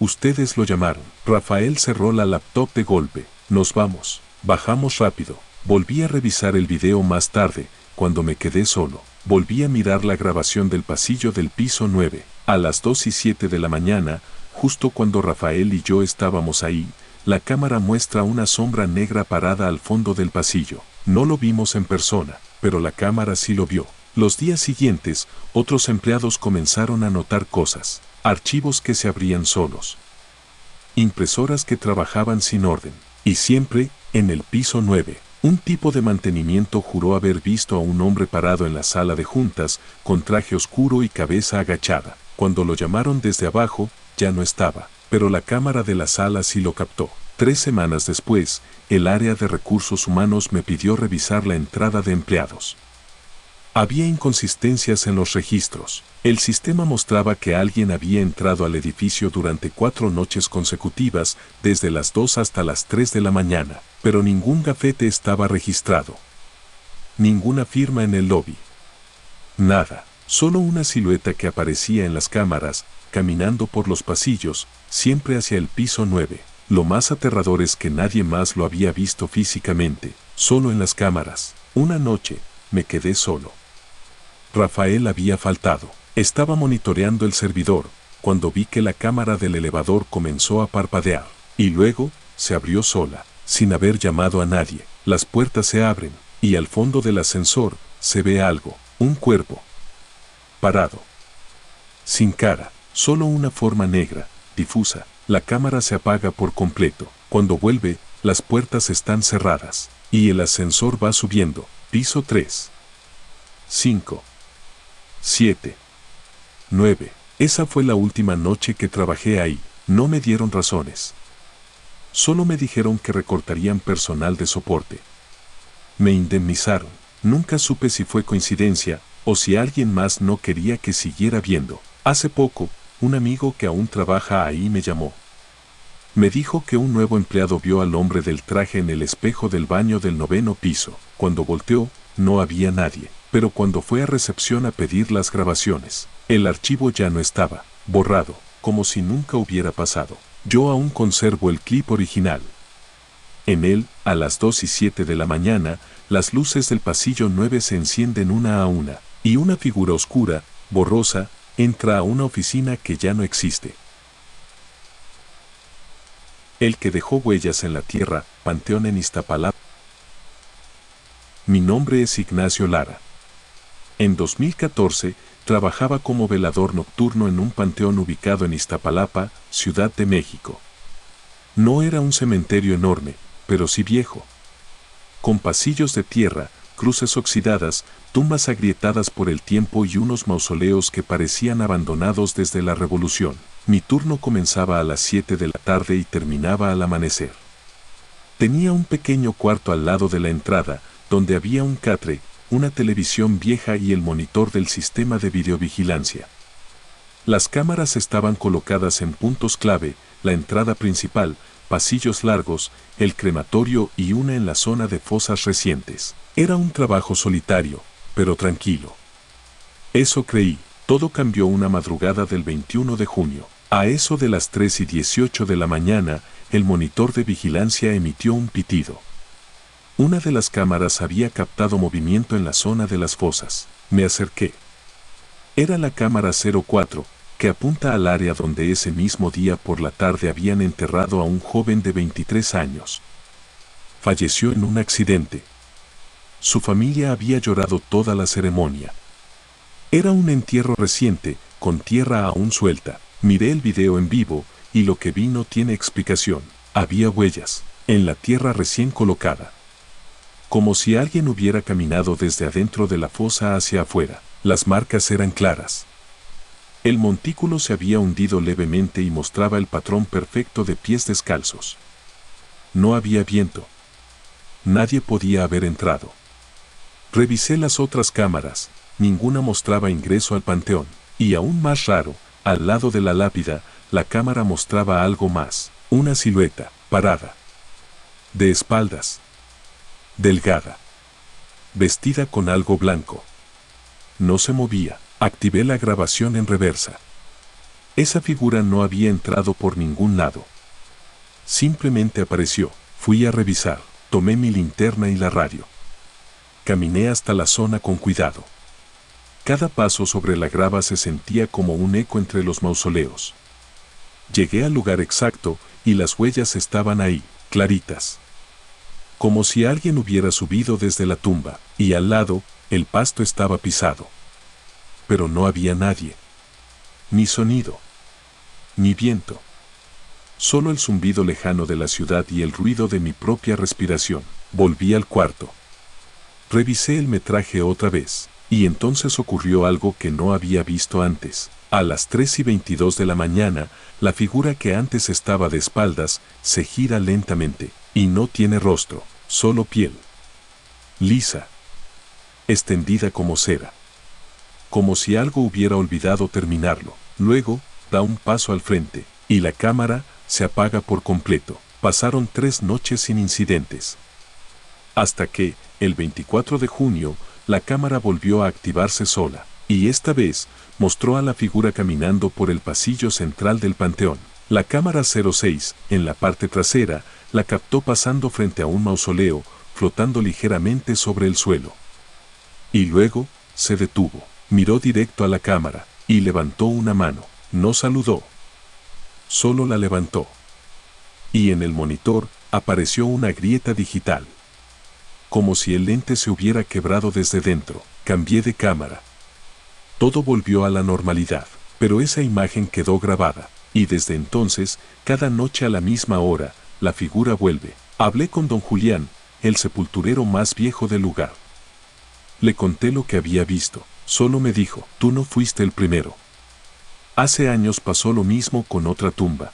Ustedes lo llamaron. Rafael cerró la laptop de golpe. Nos vamos. Bajamos rápido. Volví a revisar el video más tarde, cuando me quedé solo. Volví a mirar la grabación del pasillo del piso 9. A las 2:07 de la mañana, justo cuando Rafael y yo estábamos ahí, la cámara muestra una sombra negra parada al fondo del pasillo. No lo vimos en persona, pero la cámara sí lo vio. Los días siguientes, otros empleados comenzaron a notar cosas. Archivos que se abrían solos. Impresoras que trabajaban sin orden. Y siempre, en el piso 9, un tipo de mantenimiento juró haber visto a un hombre parado en la sala de juntas, con traje oscuro y cabeza agachada. Cuando lo llamaron desde abajo, ya no estaba, pero la cámara de la sala sí lo captó. 3 semanas después, el área de recursos humanos me pidió revisar la entrada de empleados. Había inconsistencias en los registros. El sistema mostraba que alguien había entrado al edificio durante 4 noches consecutivas, desde las 2 hasta las 3 de la mañana, pero ningún gafete estaba registrado. Ninguna firma en el lobby. Nada, solo una silueta que aparecía en las cámaras, caminando por los pasillos, siempre hacia el piso 9. Lo más aterrador es que nadie más lo había visto físicamente, solo en las cámaras. Una noche, me quedé solo. Rafael había faltado. Estaba monitoreando el servidor, cuando vi que la cámara del elevador comenzó a parpadear, y luego, se abrió sola, sin haber llamado a nadie. Las puertas se abren, y al fondo del ascensor, se ve algo, un cuerpo. Parado. Sin cara, solo una forma negra, difusa. La cámara se apaga por completo. Cuando vuelve, las puertas están cerradas y el ascensor va subiendo. Piso 3, 5, 7, 9. Esa fue la última noche que trabajé ahí. No me dieron razones. Solo me dijeron que recortarían personal de soporte. Me indemnizaron. Nunca supe si fue coincidencia o si alguien más no quería que siguiera viendo. Hace poco, un amigo que aún trabaja ahí me llamó. Me dijo que un nuevo empleado vio al hombre del traje en el espejo del baño del 9º piso. Cuando volteó, no había nadie. Pero cuando fue a recepción a pedir las grabaciones, el archivo ya no estaba, borrado, como si nunca hubiera pasado. Yo aún conservo el clip original. En él, a las 2:07 de la mañana, las luces del pasillo 9 se encienden una a una, y una figura oscura, borrosa, entra a una oficina que ya no existe. El que dejó huellas en la tierra, Panteón en Iztapalapa. Mi nombre es Ignacio Lara. En 2014, trabajaba como velador nocturno en un panteón ubicado en Iztapalapa, Ciudad de México. No era un cementerio enorme, pero sí viejo. Con pasillos de tierra, cruces oxidadas, tumbas agrietadas por el tiempo y unos mausoleos que parecían abandonados desde la Revolución. Mi turno comenzaba a las 7 de la tarde y terminaba al amanecer. Tenía un pequeño cuarto al lado de la entrada, donde había un catre, una televisión vieja y el monitor del sistema de videovigilancia. Las cámaras estaban colocadas en puntos clave, la entrada principal, pasillos largos, el crematorio y una en la zona de fosas recientes. Era un trabajo solitario, pero tranquilo. Eso creí. Todo cambió una madrugada del 21 de junio. A eso de las 3:18 de la mañana, el monitor de vigilancia emitió un pitido. Una de las cámaras había captado movimiento en la zona de las fosas. Me acerqué. Era la cámara 04, que apunta al área donde ese mismo día por la tarde habían enterrado a un joven de 23 años. Falleció en un accidente. Su familia había llorado toda la ceremonia. Era un entierro reciente, con tierra aún suelta. Miré el video en vivo, y lo que vi no tiene explicación. Había huellas, en la tierra recién colocada. Como si alguien hubiera caminado desde adentro de la fosa hacia afuera. Las marcas eran claras. El montículo se había hundido levemente y mostraba el patrón perfecto de pies descalzos. No había viento. Nadie podía haber entrado. Revisé las otras cámaras, ninguna mostraba ingreso al panteón, y aún más raro, al lado de la lápida, la cámara mostraba algo más, una silueta, parada. De espaldas. Delgada. Vestida con algo blanco. No se movía. Activé la grabación en reversa. Esa figura no había entrado por ningún lado. Simplemente apareció. Fui a revisar. Tomé mi linterna y la radio. Caminé hasta la zona con cuidado. Cada paso sobre la grava se sentía como un eco entre los mausoleos. Llegué al lugar exacto y las huellas estaban ahí, claritas. Como si alguien hubiera subido desde la tumba, y al lado, el pasto estaba pisado. Pero no había nadie. Ni sonido. Ni viento. Solo el zumbido lejano de la ciudad y el ruido de mi propia respiración. Volví al cuarto. Revisé el metraje otra vez, y entonces ocurrió algo que no había visto antes. A las 3:22 de la mañana, la figura que antes estaba de espaldas, se gira lentamente, y no tiene rostro, solo piel. Lisa. Extendida como cera. Como si algo hubiera olvidado terminarlo. Luego, da un paso al frente, y la cámara se apaga por completo. Pasaron 3 noches sin incidentes. Hasta que, el 24 de junio, la cámara volvió a activarse sola, y esta vez, mostró a la figura caminando por el pasillo central del panteón. La cámara 06, en la parte trasera, la captó pasando frente a un mausoleo, flotando ligeramente sobre el suelo. Y luego, se detuvo. Miró directo a la cámara, y levantó una mano. No saludó. Solo la levantó. Y en el monitor, apareció una grieta digital. Como si el lente se hubiera quebrado desde dentro. Cambié de cámara. Todo volvió a la normalidad, pero esa imagen quedó grabada. Y desde entonces, cada noche a la misma hora, la figura vuelve. Hablé con don Julián, el sepulturero más viejo del lugar. Le conté lo que había visto. Solo me dijo, tú no fuiste el primero. Hace años pasó lo mismo con otra tumba.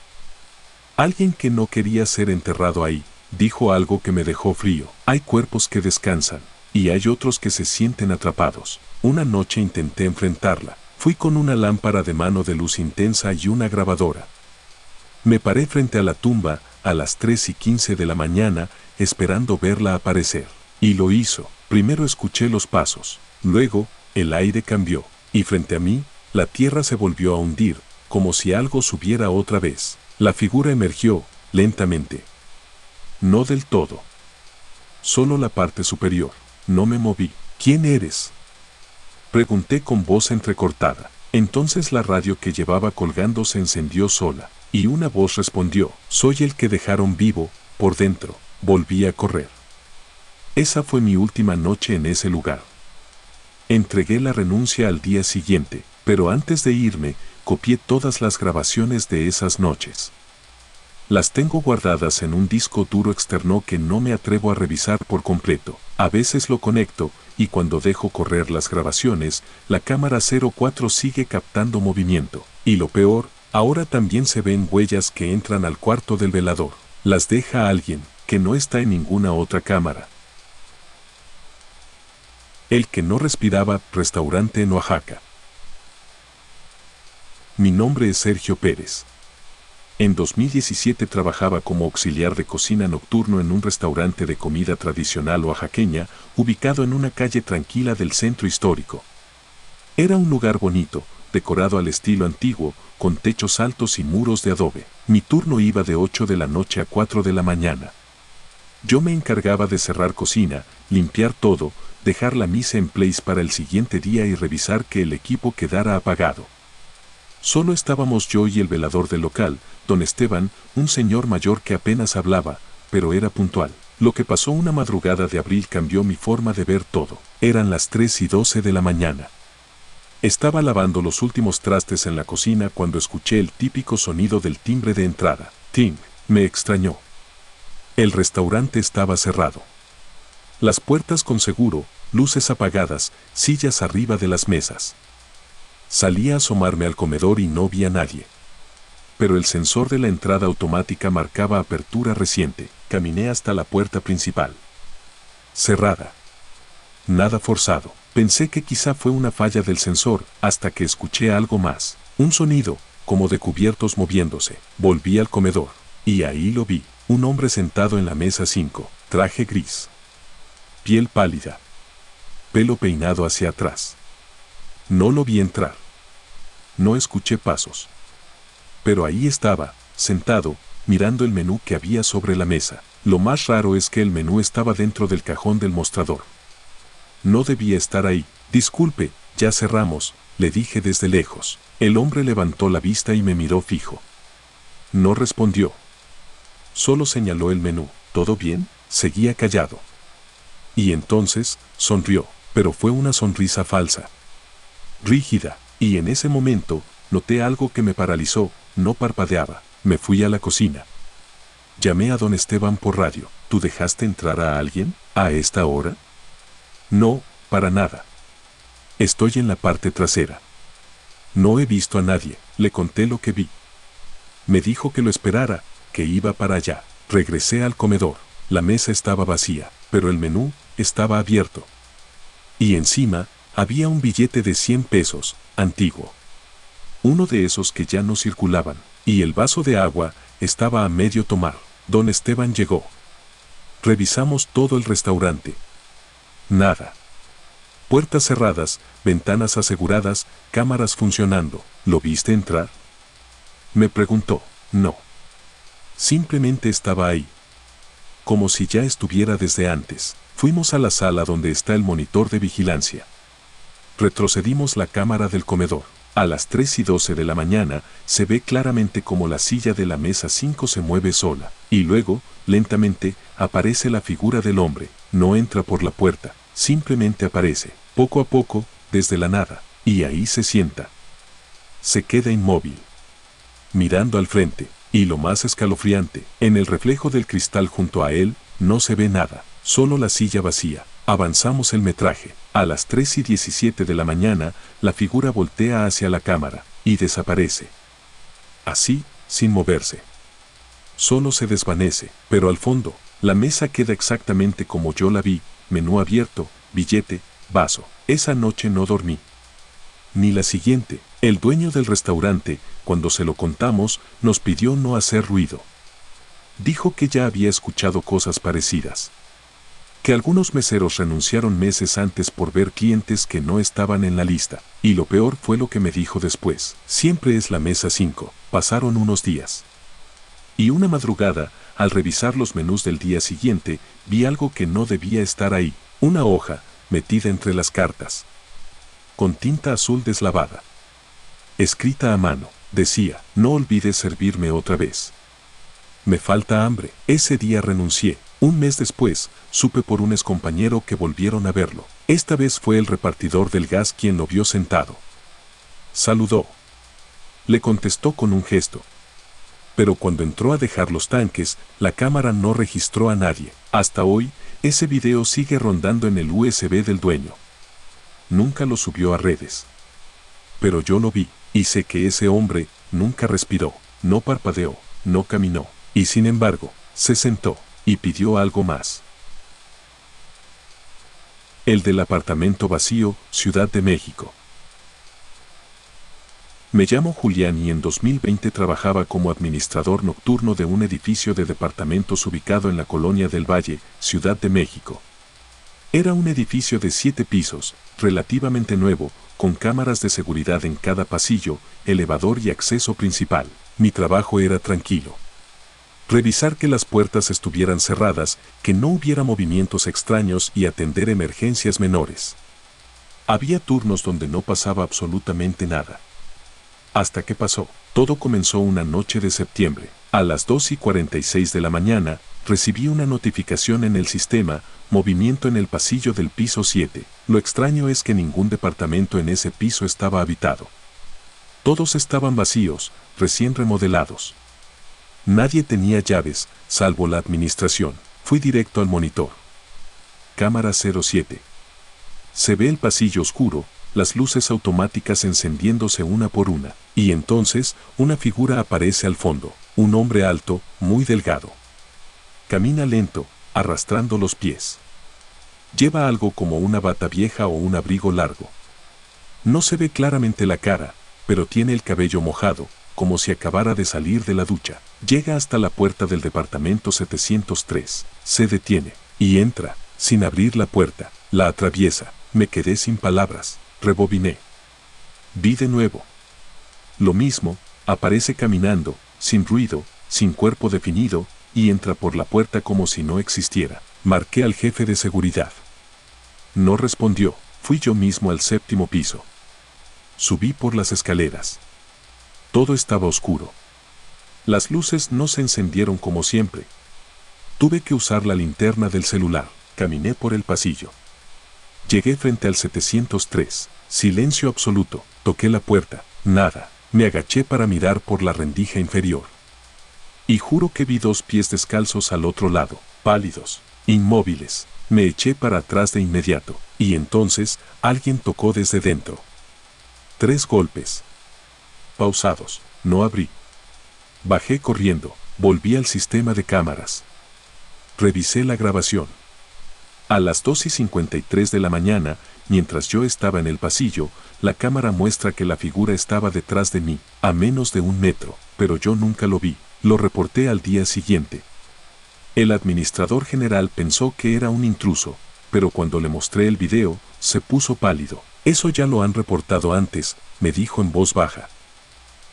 Alguien que no quería ser enterrado ahí, dijo algo que me dejó frío. Hay cuerpos que descansan, y hay otros que se sienten atrapados. Una noche intenté enfrentarla. Fui con una lámpara de mano de luz intensa y una grabadora. Me paré frente a la tumba a las 3:15 de la mañana, esperando verla aparecer. Y lo hizo. Primero escuché los pasos. Luego, el aire cambió. Y frente a mí, la tierra se volvió a hundir, como si algo subiera otra vez. La figura emergió, lentamente. No del todo. Solo la parte superior. No me moví. ¿Quién eres?, pregunté con voz entrecortada. Entonces la radio que llevaba colgando se encendió sola, y una voz respondió, soy el que dejaron vivo, por dentro. Volví a correr. Esa fue mi última noche en ese lugar. Entregué la renuncia al día siguiente, pero antes de irme, copié todas las grabaciones de esas noches. Las tengo guardadas en un disco duro externo que no me atrevo a revisar por completo. A veces lo conecto, y cuando dejo correr las grabaciones, la cámara 04 sigue captando movimiento. Y lo peor, ahora también se ven huellas que entran al cuarto del velador. Las deja alguien, que no está en ninguna otra cámara. El que no respiraba, restaurante en Oaxaca. Mi nombre es Sergio Pérez. En 2017 trabajaba como auxiliar de cocina nocturno en un restaurante de comida tradicional oaxaqueña, ubicado en una calle tranquila del centro histórico. Era un lugar bonito, decorado al estilo antiguo, con techos altos y muros de adobe. Mi turno iba de 8 de la noche a 4 de la mañana. Yo me encargaba de cerrar cocina, limpiar todo, dejar la mise en place para el siguiente día y revisar que el equipo quedara apagado. Solo estábamos yo y el velador del local, don Esteban, un señor mayor que apenas hablaba, pero era puntual. Lo que pasó una madrugada de abril cambió mi forma de ver todo. Eran las 3:12 de la mañana. Estaba lavando los últimos trastes en la cocina cuando escuché el típico sonido del timbre de entrada. Ting, me extrañó. El restaurante estaba cerrado. Las puertas con seguro, luces apagadas, sillas arriba de las mesas. Salí a asomarme al comedor y no vi a nadie. Pero el sensor de la entrada automática marcaba apertura reciente. Caminé hasta la puerta principal. Cerrada. Nada forzado. Pensé que quizá fue una falla del sensor, hasta que escuché algo más. Un sonido, como de cubiertos moviéndose. Volví al comedor. Y ahí lo vi. Un hombre sentado en la mesa 5. Traje gris. Piel pálida. Pelo peinado hacia atrás. No lo vi entrar. No escuché pasos. Pero ahí estaba, sentado, mirando el menú que había sobre la mesa. Lo más raro es que el menú estaba dentro del cajón del mostrador. No debía estar ahí. Disculpe, ya cerramos, le dije desde lejos. El hombre levantó la vista y me miró fijo. No respondió. Solo señaló el menú. ¿Todo bien? Seguía callado. Y entonces, sonrió, pero fue una sonrisa falsa. Rígida, y en ese momento, noté algo que me paralizó. No parpadeaba. Me fui a la cocina. Llamé a don Esteban por radio. ¿Tú dejaste entrar a alguien? ¿A esta hora? No, para nada. Estoy en la parte trasera. No he visto a nadie. Le conté lo que vi. Me dijo que lo esperara, que iba para allá. Regresé al comedor. La mesa estaba vacía, pero el menú estaba abierto. Y encima, había un billete de 100 pesos, antiguo. Uno de esos que ya no circulaban, y el vaso de agua estaba a medio tomar. Don Esteban llegó. Revisamos todo el restaurante. Nada. Puertas cerradas, ventanas aseguradas, cámaras funcionando. ¿Lo viste entrar?, me preguntó. No. Simplemente estaba ahí. Como si ya estuviera desde antes. Fuimos a la sala donde está el monitor de vigilancia. Retrocedimos la cámara del comedor. A las 3:12 de la mañana, se ve claramente como la silla de la mesa 5 se mueve sola. Y luego, lentamente, aparece la figura del hombre. No entra por la puerta, simplemente aparece, poco a poco, desde la nada. Y ahí se sienta. Se queda inmóvil. Mirando al frente. Y lo más escalofriante, en el reflejo del cristal junto a él, no se ve nada, solo la silla vacía. Avanzamos el metraje. A las 3:17 de la mañana, la figura voltea hacia la cámara y desaparece. Así, sin moverse. Solo se desvanece, pero al fondo, la mesa queda exactamente como yo la vi, menú abierto, billete, vaso. Esa noche no dormí. Ni la siguiente. El dueño del restaurante, cuando se lo contamos, nos pidió no hacer ruido. Dijo que ya había escuchado cosas parecidas. Que algunos meseros renunciaron meses antes por ver clientes que no estaban en la lista. Y lo peor fue lo que me dijo después. Siempre es la mesa 5. Pasaron unos días. Y una madrugada, al revisar los menús del día siguiente, vi algo que no debía estar ahí. Una hoja, metida entre las cartas. Con tinta azul deslavada. Escrita a mano, decía, no olvides servirme otra vez. Me falta hambre. Ese día renuncié. Un mes después, supe por un excompañero que volvieron a verlo. Esta vez fue el repartidor del gas quien lo vio sentado. Saludó. Le contestó con un gesto. Pero cuando entró a dejar los tanques, la cámara no registró a nadie. Hasta hoy, ese video sigue rondando en el USB del dueño. Nunca lo subió a redes. Pero yo lo vi, y sé que ese hombre nunca respiró, no parpadeó, no caminó, y sin embargo, se sentó y pidió algo más. El del apartamento vacío, Ciudad de México. Me llamo Julián y en 2020 trabajaba como administrador nocturno de un edificio de departamentos ubicado en la Colonia del Valle, Ciudad de México. Era un edificio de 7 pisos, relativamente nuevo, con cámaras de seguridad en cada pasillo, elevador y acceso principal. Mi trabajo era tranquilo. Revisar que las puertas estuvieran cerradas, que no hubiera movimientos extraños y atender emergencias menores. Había turnos donde no pasaba absolutamente nada. Hasta que pasó. Todo comenzó una noche de septiembre. A las 2:46 de la mañana, recibí una notificación en el sistema, movimiento en el pasillo del piso 7. Lo extraño es que ningún departamento en ese piso estaba habitado. Todos estaban vacíos, recién remodelados. Nadie tenía llaves, salvo la administración. Fui directo al monitor. Cámara 07. Se ve el pasillo oscuro, las luces automáticas encendiéndose una por una, y entonces una figura aparece al fondo, un hombre alto, muy delgado. Camina lento, arrastrando los pies. Lleva algo como una bata vieja o un abrigo largo. No se ve claramente la cara, pero tiene el cabello mojado, como si acabara de salir de la ducha. Llega hasta la puerta del departamento 703, se detiene, y entra, sin abrir la puerta, la atraviesa. Me quedé sin palabras, rebobiné. Vi de nuevo. Lo mismo, aparece caminando, sin ruido, sin cuerpo definido, y entra por la puerta como si no existiera. Marqué al jefe de seguridad. No respondió, fui yo mismo al 7º piso. Subí por las escaleras. Todo estaba oscuro. Las luces no se encendieron como siempre. Tuve que usar la linterna del celular. Caminé por el pasillo. Llegué frente al 703. Silencio absoluto. Toqué la puerta. Nada. Me agaché para mirar por la rendija inferior. Y juro que vi 2 pies descalzos al otro lado, pálidos, inmóviles. Me eché para atrás de inmediato. Y entonces, alguien tocó desde dentro. 3 golpes. Pausados. No abrí. Bajé corriendo. Volví al sistema de cámaras. Revisé la grabación. A las 2:53 de la mañana, mientras yo estaba en el pasillo, la cámara muestra que la figura estaba detrás de mí, a menos de 1 metro, pero yo nunca lo vi. Lo reporté al día siguiente. El administrador general pensó que era un intruso, pero cuando le mostré el video, se puso pálido. Eso ya lo han reportado antes, me dijo en voz baja.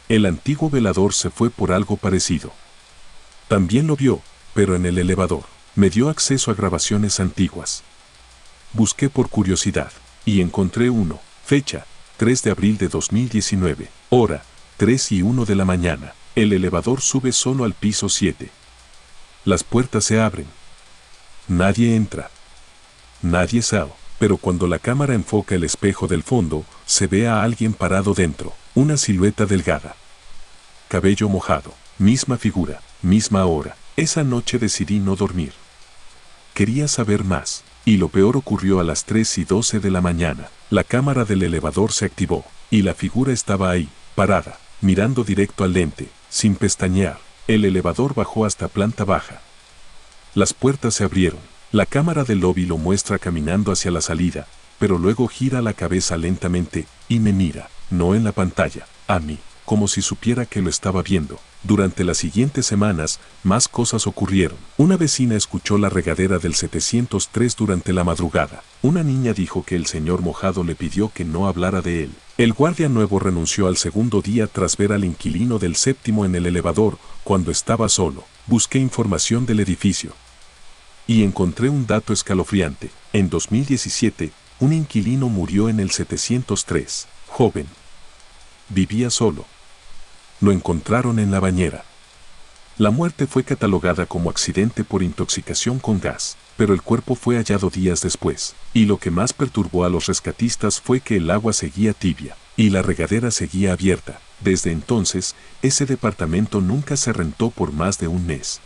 El antiguo velador se fue por algo parecido. También lo vio, pero en el elevador. Me dio acceso a grabaciones antiguas. Busqué por curiosidad, y encontré uno. Fecha, 3 de abril de 2019. Hora, 3:01 de la mañana. El elevador sube solo al piso 7. Las puertas se abren. Nadie entra. Nadie sale. Pero cuando la cámara enfoca el espejo del fondo, se ve a alguien parado dentro. Una silueta delgada. Cabello mojado. Misma figura, misma hora. Esa noche decidí no dormir. Quería saber más. Y lo peor ocurrió a las 3:12 de la mañana. La cámara del elevador se activó, y la figura estaba ahí, parada, mirando directo al lente, sin pestañear. El elevador bajó hasta planta baja. Las puertas se abrieron. La cámara del lobby lo muestra caminando hacia la salida, pero luego gira la cabeza lentamente y me mira, no en la pantalla, a mí, como si supiera que lo estaba viendo. Durante las siguientes semanas, más cosas ocurrieron. Una vecina escuchó la regadera del 703 durante la madrugada. Una niña dijo que el señor mojado le pidió que no hablara de él. El guardia nuevo renunció al segundo día tras ver al inquilino del séptimo en el elevador cuando estaba solo. Busqué información del edificio y encontré un dato escalofriante. En 2017, un inquilino murió en el 703. Joven. Vivía solo. Lo encontraron en la bañera. La muerte fue catalogada como accidente por intoxicación con gas, pero el cuerpo fue hallado días después, y lo que más perturbó a los rescatistas fue que el agua seguía tibia, y la regadera seguía abierta. Desde entonces, ese departamento nunca se rentó por más de un mes.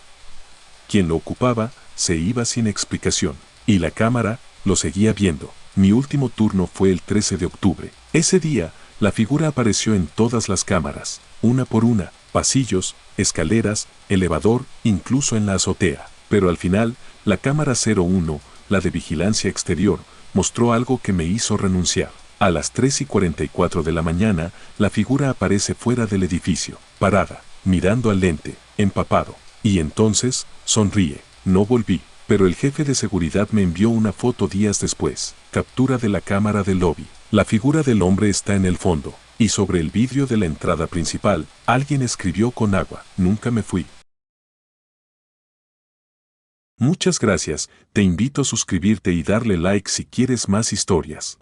Quien lo ocupaba, se iba sin explicación, y la cámara lo seguía viendo. Mi último turno fue el 13 de octubre. Ese día, la figura apareció en todas las cámaras, una por una, pasillos, escaleras, elevador, incluso en la azotea. Pero al final, la cámara 01, la de vigilancia exterior, mostró algo que me hizo renunciar. A las 3:44 de la mañana, la figura aparece fuera del edificio, parada, mirando al lente, empapado. Y entonces, sonríe. No volví, pero el jefe de seguridad me envió una foto días después, captura de la cámara del lobby. La figura del hombre está en el fondo, y sobre el vidrio de la entrada principal, alguien escribió con agua, nunca me fui. Muchas gracias, te invito a suscribirte y darle like si quieres más historias.